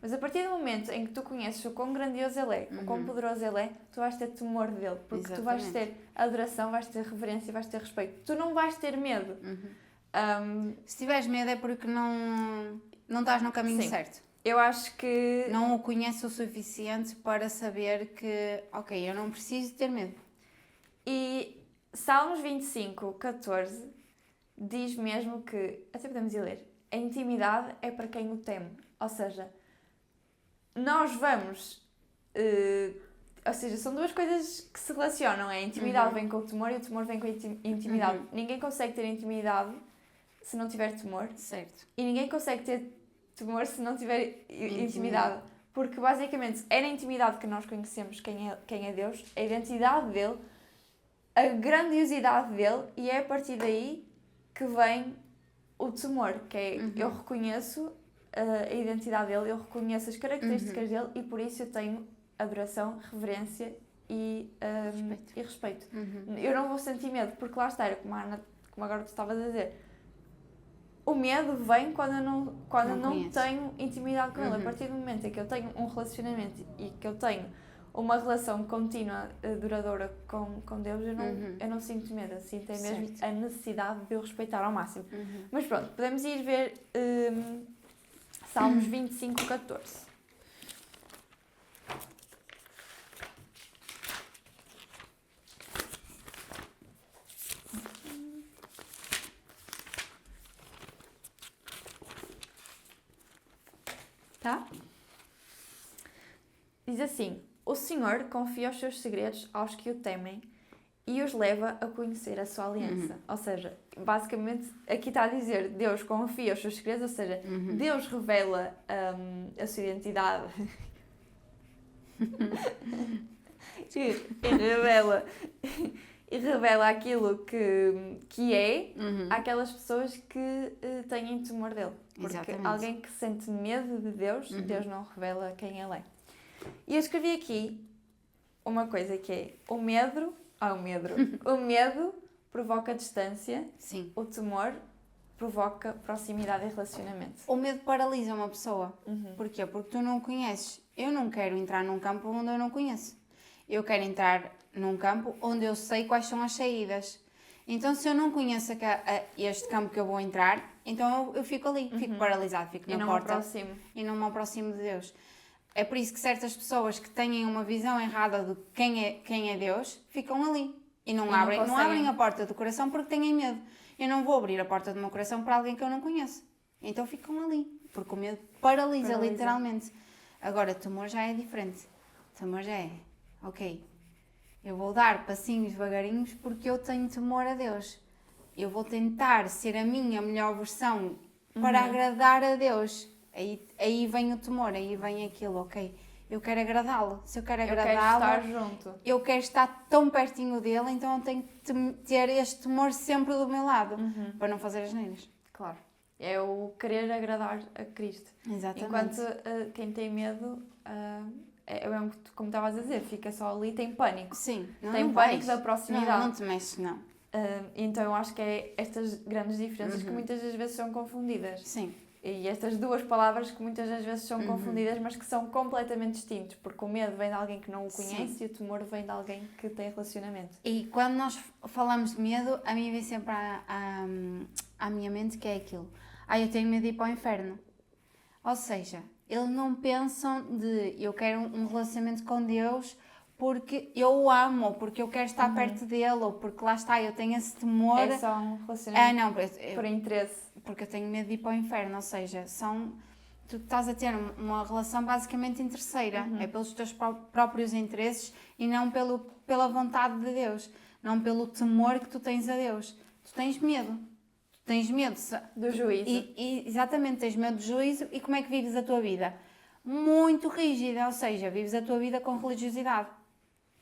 Mas a partir do momento em que tu conheces o quão grandioso Ele é, o quão poderoso Ele é, tu vais ter temor dele. Porque tu vais ter adoração, vais ter reverência, vais ter respeito. Tu não vais ter medo.
Se tiveres medo é porque não estás no caminho certo.
Eu acho que...
Não o conheces o suficiente para saber que, ok, eu não preciso ter medo.
E Salmos 25, 14 diz mesmo que, até podemos ir ler, a intimidade é para quem o teme. Ou seja, nós vamos Ou seja, são duas coisas que se relacionam. A intimidade vem com o temor e o temor vem com a intimidade. Ninguém consegue ter intimidade se não tiver temor.
Certo.
E ninguém consegue ter temor se não tiver intimidade. Porque basicamente é na intimidade que nós conhecemos quem é Deus, a identidade dele, a grandiosidade dele, e é a partir daí que vem o temor, que é eu reconheço a identidade dele, eu reconheço as características dele e por isso eu tenho adoração, reverência e respeito. Eu não vou sentir medo, porque lá está, era como agora tu estavas a dizer. O medo vem quando eu não tenho intimidade com ele. A partir do momento em que eu tenho um relacionamento e que eu tenho uma relação contínua, duradoura com Deus, eu não sinto medo. Eu sinto mesmo a necessidade de eu respeitar ao máximo. Mas pronto, podemos ir ver Salmos 25, 14. Tá? Diz assim: o Senhor confia os seus segredos aos que o temem e os leva a conhecer a sua aliança. Ou seja, basicamente, aqui está a dizer, Deus confia os seus segredos, ou seja, Deus revela a sua identidade e revela aquilo que é àquelas pessoas que têm temor dele. Porque alguém que sente medo de Deus, Deus não revela quem ele é. E eu escrevi aqui uma coisa que é o medo provoca distância, o temor provoca proximidade e relacionamento.
O medo paralisa uma pessoa. Porquê? Porque tu não conheces. Eu não quero entrar num campo onde eu não conheço. Eu quero entrar num campo onde eu sei quais são as saídas. Então, se eu não conheço este campo que eu vou entrar, então eu fico ali, fico paralisado, fico na porta e não me aproximo de Deus. É por isso que certas pessoas que têm uma visão errada de quem é Deus, ficam ali e não abrem a porta do coração porque têm medo. Eu não vou abrir a porta do meu coração para alguém que eu não conheço. Então ficam ali, porque o medo paralisa. Literalmente. Agora, temor já é diferente. Temor já é, ok, eu vou dar passinhos devagarinhos porque eu tenho temor a Deus. Eu vou tentar ser a minha melhor versão para agradar a Deus. Aí vem o temor, aí vem aquilo, ok, eu quero agradá-lo. Se eu quero agradá-lo,
eu quero estar junto.
Eu quero estar tão pertinho dele, então eu tenho que ter este temor sempre do meu lado, para não fazer as neiras.
Claro. É o querer agradar a Cristo.
Exatamente.
Enquanto quem tem medo, é mesmo como estavas a dizer, fica só ali, tem pânico.
Sim.
Tem pânico da proximidade.
Não te mexes, não.
Então eu acho que é estas grandes diferenças que muitas das vezes são confundidas.
Sim.
E estas duas palavras que muitas das vezes são confundidas, mas que são completamente distintos, porque o medo vem de alguém que não o conhece e o temor vem de alguém que tem relacionamento.
E quando nós falamos de medo, a mim vem sempre à minha mente que é aquilo. Eu tenho medo de ir para o inferno. Ou seja, eles não pensam de eu quero um relacionamento com Deus porque eu o amo, ou porque eu quero estar perto dele, ou porque lá está, eu tenho esse temor.
É só um relacionamento
não,
por interesse.
Porque eu tenho medo de ir para o inferno, ou seja, tu estás a ter uma relação basicamente interesseira, é pelos teus próprios interesses e não pela vontade de Deus, não pelo temor que tu tens a Deus. Tu tens medo
Do juízo.
Exatamente, tens medo do juízo. E como é que vives a tua vida? Muito rígida, ou seja, vives a tua vida com religiosidade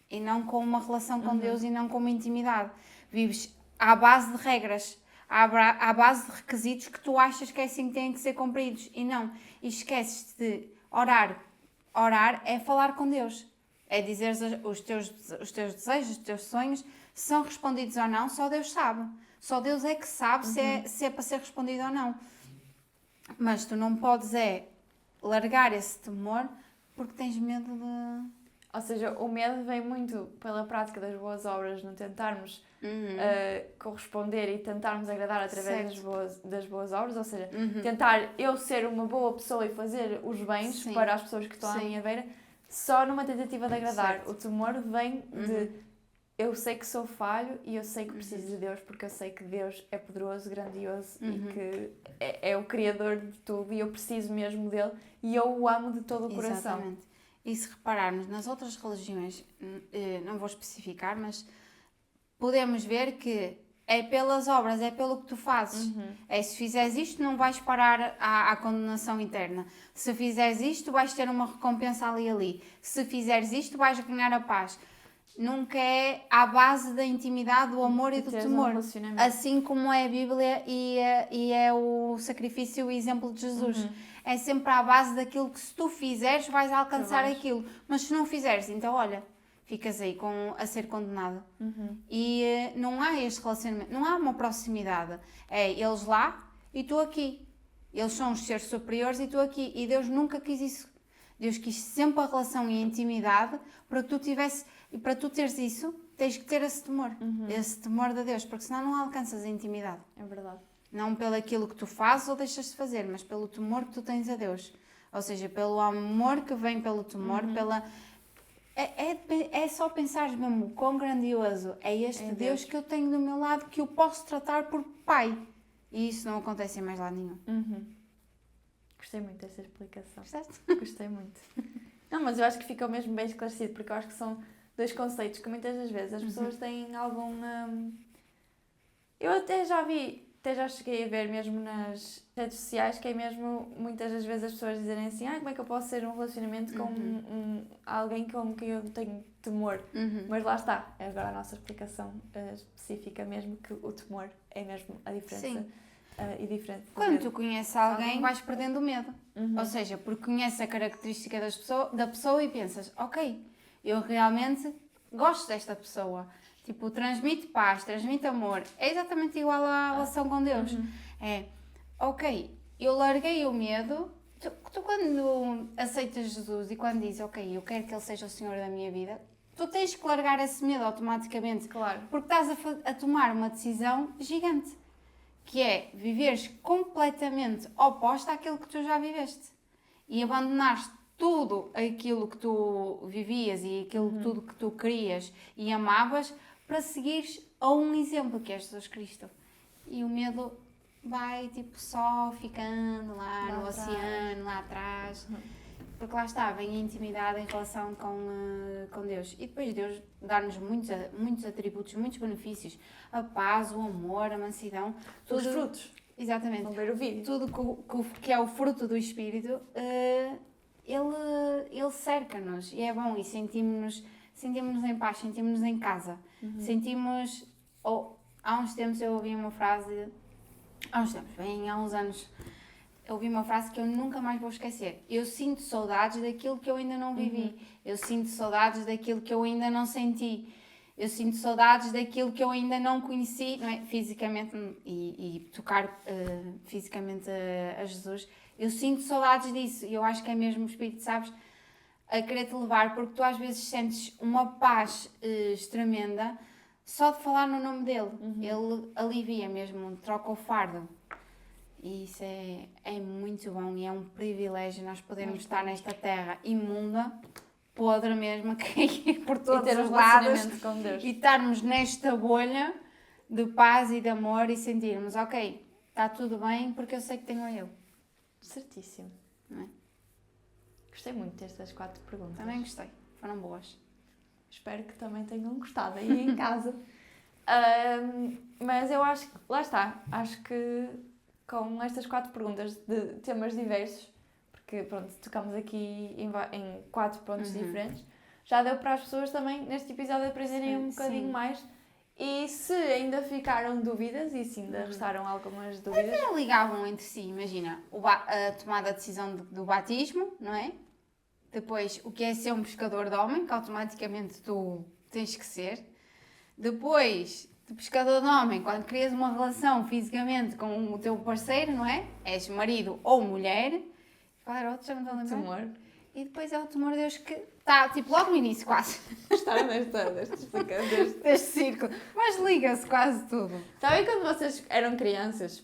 e não com uma relação com Deus e não com uma intimidade. Vives à base de regras, à base de requisitos que tu achas que é assim que têm que ser cumpridos e não. E esqueces de orar. Orar é falar com Deus, é dizer os teus desejos, os teus sonhos, se são respondidos ou não, só Deus sabe. Só Deus é que sabe se é para ser respondido ou não. Mas tu não podes largar esse temor porque tens medo de...
Ou seja, o medo vem muito pela prática das boas obras, não tentarmos corresponder e tentarmos agradar através das boas obras, ou seja, tentar eu ser uma boa pessoa e fazer os bens para as pessoas que estão à minha beira, só numa tentativa de agradar.
Certo.
O temor vem de eu sei que sou falho e eu sei que preciso de Deus, porque eu sei que Deus é poderoso, grandioso e que é o Criador de tudo e eu preciso mesmo dele e eu o amo de todo o coração.
Exatamente. E se repararmos nas outras religiões, não vou especificar, mas podemos ver que é pelas obras, é pelo que tu fazes. É, se fizeres isto, não vais parar à condenação eterna. Se fizeres isto, vais ter uma recompensa ali e ali. Se fizeres isto, vais ganhar a paz. Nunca é à base da intimidade, do amor e do
teres um
temor.
relacionamento.
Assim como é a Bíblia e é o sacrifício e o exemplo de Jesus. É sempre à base daquilo que se tu fizeres vais alcançar
vais.
aquilo. Mas se não fizeres, então olha, ficas aí a ser condenado. E não há este relacionamento, não há uma proximidade. É eles lá e tu aqui. Eles são os seres superiores e tu aqui. E Deus nunca quis isso. Deus quis sempre a relação e a intimidade para que tu tivesse. E para tu teres isso, tens que ter esse temor. Esse temor de Deus, porque senão não alcanças a intimidade.
É verdade.
Não pelo aquilo que tu fazes ou deixas de fazer, mas pelo temor que tu tens a Deus. Ou seja, pelo amor que vem pelo temor, pela... É só pensar mesmo quão grandioso é este Deus que eu tenho do meu lado, que eu posso tratar por pai. E isso não acontece em mais lado nenhum.
Gostei muito dessa explicação.
Gostaste?
Gostei muito. Não, mas eu acho que ficou mesmo bem esclarecido, porque eu acho que são dois conceitos que muitas das vezes as pessoas têm algum... Eu até já cheguei a ver mesmo nas redes sociais, que é mesmo muitas das vezes as pessoas dizerem assim, como é que eu posso ter um relacionamento com alguém com quem eu tenho temor? Mas lá está, é agora a nossa explicação específica mesmo, que o temor é mesmo a diferença.
Sim.
E diferente.
Quando tu conheces alguém, vais perdendo o medo. Ou seja, porque conheces a característica da pessoa e pensas, ok, eu realmente gosto desta pessoa. Tipo, transmite paz, transmite amor. É exatamente igual à relação com Deus. É, ok, eu larguei o medo. Tu quando aceitas Jesus e quando dizes, ok, eu quero que Ele seja o Senhor da minha vida, tu tens que largar esse medo automaticamente.
Claro.
Porque estás a tomar uma decisão gigante. Que é viveres completamente oposta àquilo que tu já viveste. E abandonares tudo aquilo que tu vivias e aquilo tudo que tu querias e amavas para seguires a um exemplo que é Jesus Cristo. E o medo vai tipo só ficando lá no oceano, lá atrás. Porque lá está, vem a intimidade em relação com Deus. E depois Deus dá-nos muitos atributos, muitos benefícios. A paz, o amor, a mansidão.
Os frutos.
Exatamente.
Vão ver o vídeo.
Tudo que é o fruto do Espírito, ele cerca-nos. E é bom. E sentimos-nos em paz, sentimos-nos em casa. Sentimos... há uns tempos eu ouvi uma frase... Há uns anos... Eu ouvi uma frase que eu nunca mais vou esquecer. Eu sinto saudades daquilo que eu ainda não vivi. Eu sinto saudades daquilo que eu ainda não senti. Eu sinto saudades daquilo que eu ainda não conheci, não é? Fisicamente e tocar fisicamente a Jesus. Eu sinto saudades disso. E eu acho que é mesmo o Espírito, sabes, a querer-te levar, porque tu às vezes sentes uma paz tremenda só de falar no nome dele. Ele alivia mesmo, troca o fardo. E isso é muito bom e é um privilégio nós podermos estar nesta terra imunda, podre mesmo, a cair por todos
ter
os
um
lados
relacionamento com Deus.
e estarmos nesta bolha de paz e de amor e sentirmos, ok, está tudo bem porque eu sei que tenho a Ele.
Certíssimo.
Não é?
Gostei muito destas 4 perguntas.
Também gostei, foram boas.
Espero que também tenham gostado aí em casa. Mas eu acho que, lá está, acho que com estas 4 perguntas de temas diversos, porque pronto, tocamos aqui em 4 pontos diferentes, já deu para as pessoas também neste episódio aprenderem um bocadinho mais. E se ainda ficaram dúvidas, e se ainda restaram algumas dúvidas...
Até ligavam entre si, imagina, a tomada de decisão do batismo, não é? Depois, o que é ser um pescador de homem, que automaticamente tu tens que ser. Depois, de pescador de homem, quando crias uma relação fisicamente com o teu parceiro, não é? És marido ou mulher. Qual era o outro? Já não estou a lembrar.
Temor.
E depois é o temor de Deus que está, tipo, logo no início quase.
Gostaram
Deste círculo. Mas liga-se quase tudo.
Sabem quando vocês eram crianças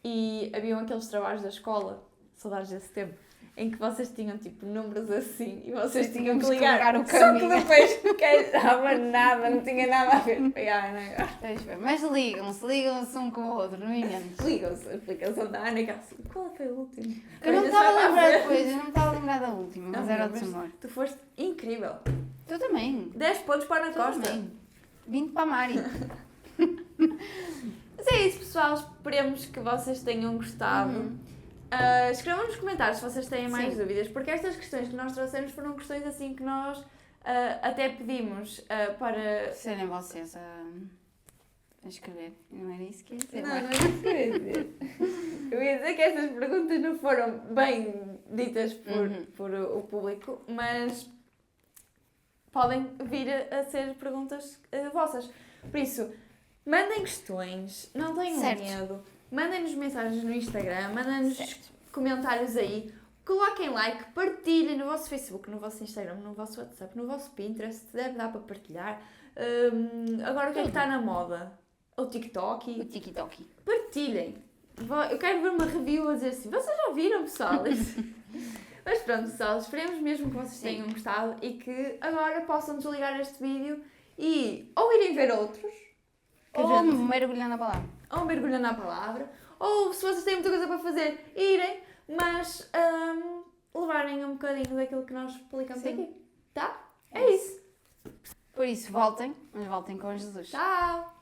e haviam aqueles trabalhos da escola, saudades desse tempo, em que vocês tinham tipo números assim e vocês tinham que
tínhamos que
ligar
ligar o
Só que
caminho.
depois que dava nada, não tinha nada a ver. Foi a Ana agora.
Deixa eu ver. Mas ligam-se um com o outro, não inventas.
Ligam-se a explicação da Ana que ela assim, qual foi o último?
Eu não me
Mas
estava a
já
lembrar
ver.
depois, eu não me estava a lembrar da última, mas
Não,
era o
mas
desamor.
Tu foste incrível.
Tu também.
10 pontos para a Ana
Tu
Costa.
também. 20 para a Mari.
Mas é isso, pessoal. Esperemos que vocês tenham gostado. Escrevam nos comentários se vocês têm mais
Sim.
dúvidas, porque estas questões que nós trouxemos foram questões assim que nós até pedimos para.
Serem vocês a escrever. Não era isso que ia dizer.
Não é isso que eu ia dizer. Eu ia dizer que estas perguntas não foram bem ditas por o público, mas podem vir a ser perguntas vossas. Por isso, mandem questões, não tenham
Certo.
medo, mandem-nos mensagens no Instagram, mandem-nos
Certo.
comentários aí, coloquem like, partilhem no vosso Facebook, no vosso Instagram, no vosso WhatsApp, no vosso Pinterest, deve dar para partilhar. Agora o que é que está na moda? O TikTok.
O TikTok.
Partilhem. Eu quero ver uma review a dizer assim, vocês já viram, pessoal? Mas pronto, pessoal, esperemos mesmo que vocês tenham gostado e que agora possam desligar este vídeo e ou irem ver outros, que a
Ou
gente-
mergulhando na palavra.
ou mergulhar na palavra, ou se vocês têm muita coisa para fazer, irem, mas levarem um bocadinho daquilo que nós explicamos
Sim.
aqui. Tá? É isso.
Por isso, voltem, mas voltem com Jesus.
Tchau!